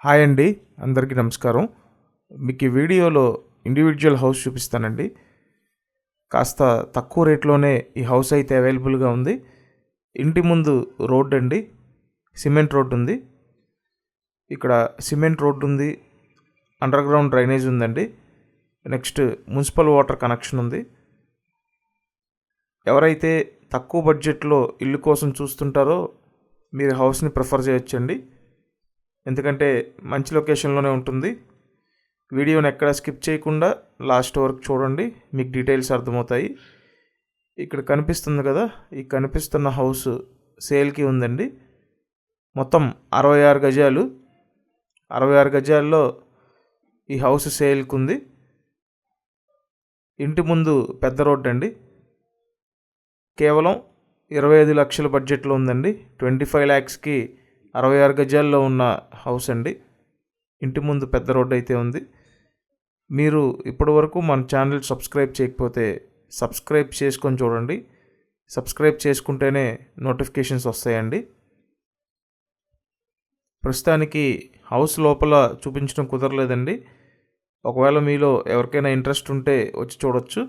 Hi అండి, అందరికీ నమస్కారం. మీకు ఈ వీడియోలో ఇండివిజువల్ హౌస్ చూపిస్తానండి. కాస్త తక్కువ రేట్లోనే ఈ హౌస్ అయితే అవైలబుల్గా ఉంది. ఇంటి ముందు రోడ్ అండి, సిమెంట్ రోడ్ ఉంది. ఇక్కడ సిమెంట్ రోడ్ ఉంది, అండర్ గ్రౌండ్ డ్రైనేజ్ ఉందండి. నెక్స్ట్ మున్సిపల్ వాటర్ కనెక్షన్ ఉంది. ఎవరైతే తక్కువ బడ్జెట్లో ఇల్లు కోసం చూస్తుంటారో మీరు హౌస్ని ప్రిఫర్ చేయొచ్చండి. ఎందుకంటే మంచి లొకేషన్లోనే ఉంటుంది. వీడియోని ఎక్కడ స్కిప్ చేయకుండా లాస్ట్ వరకు చూడండి, మీకు డీటెయిల్స్ అర్థమవుతాయి. ఇక్కడ కనిపిస్తుంది కదా, ఈ కనిపిస్తున్న హౌస్ సేల్కి ఉందండి. మొత్తం 66 గజాలు. 66 గజాల్లో ఈ హౌస్ సేల్కి ఉంది. ఇంటి ముందు పెద్ద రోడ్ అండి. కేవలం 25 లక్షల బడ్జెట్లో ఉందండి. 25 lakhsకి 66 గజాల్లో ఉన్న హౌస్ అండి. ఇంటి ముందు పెద్ద రోడ్ అయితే ఉంది. మీరు ఇప్పటి వరకు మన ఛానల్ సబ్స్క్రైబ్ చేయకపోతే సబ్స్క్రైబ్ చేసుకొని చూడండి. సబ్స్క్రైబ్ చేసుకుంటేనే నోటిఫికేషన్స్ వస్తాయండి. ప్రస్తుతానికి హౌస్ లోపల చూపించడం కుదరలేదండి. ఒకవేళ మీలో ఎవరికైనా ఇంట్రెస్ట్ ఉంటే వచ్చి చూడొచ్చు.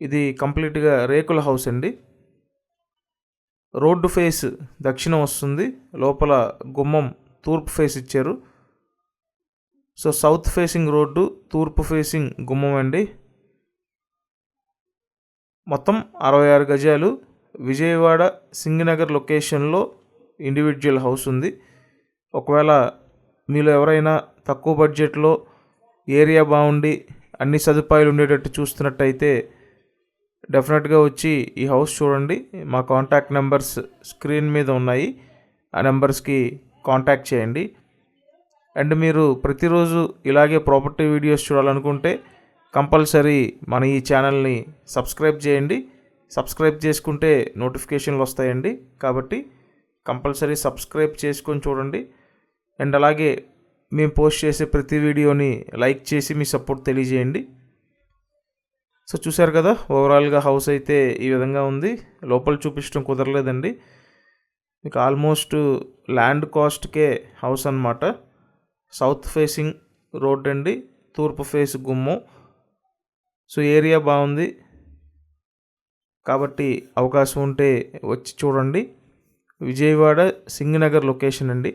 ఇది కంప్లీట్గా రేకుల హౌస్ అండి. రోడ్డు ఫేస్ దక్షిణం వస్తుంది, లోపల గుమ్మం తూర్పు ఫేస్ ఇచ్చారు. సో సౌత్ ఫేసింగ్ రోడ్డు, తూర్పు ఫేసింగ్ గుమ్మం అండి. మొత్తం 66 గజాలు. విజయవాడ సింగనగర్ లొకేషన్లో ఇండివిజువల్ హౌస్ ఉంది. ఒకవేళ మీలో ఎవరైనా తక్కువ బడ్జెట్లో ఏరియా బాగుండి అన్ని సదుపాయాలు ఉండేటట్టు చూస్తున్నట్టయితే డెఫినెట్గా వచ్చి ఈ హౌస్ చూడండి. మా కాంటాక్ట్ నెంబర్స్ స్క్రీన్ మీద ఉన్నాయి, ఆ నెంబర్స్కి కాంటాక్ట్ చేయండి. అండ్ మీరు ప్రతిరోజు ఇలాగే ప్రాపర్టీ వీడియోస్ చూడాలనుకుంటే కంపల్సరీ మన ఈ ఛానల్ని సబ్స్క్రైబ్ చేయండి. సబ్స్క్రైబ్ చేసుకుంటే నోటిఫికేషన్లు వస్తాయండి. కాబట్టి కంపల్సరీ సబ్స్క్రైబ్ చేసుకొని చూడండి. అండ్ అలాగే మేము పోస్ట్ చేసే ప్రతి వీడియోని లైక్ చేసి మీ సపోర్ట్ తెలియజేయండి. సో చూశారు కదా, ఓవరాల్గా హౌస్ అయితే ఈ విధంగా ఉంది. లోపల చూపించడం కుదరలేదండి. మీకు ఆల్మోస్ట్ ల్యాండ్ కాస్ట్కే హౌస్ అన్నమాట. సౌత్ ఫేసింగ్ రోడ్ అండి, తూర్పు ఫేస్ గుమ్మం. సో ఏరియా బాగుంది కాబట్టి అవకాశం ఉంటే వచ్చి చూడండి. విజయవాడ సింగనగర్ లొకేషన్ అండి.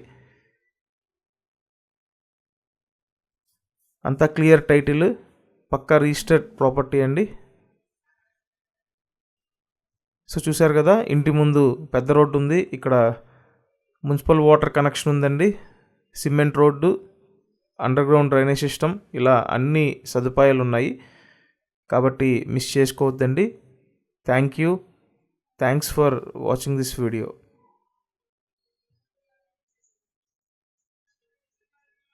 అంతా క్లియర్ టైటిల్, పక్కా రిజిస్టర్డ్ ప్రాపర్టీ అండి. సో చూశారు కదా, ఇంటి ముందు పెద్ద రోడ్డు ఉంది. ఇక్కడ మున్సిపల్ వాటర్ కనెక్షన్ ఉందండి. Cement road, underground drainage system, ఇలా అన్ని సదుపాయాలు ఉన్నాయి. కాబట్టి మిస్ చేసుకోవద్దండి. Thanks for watching this video.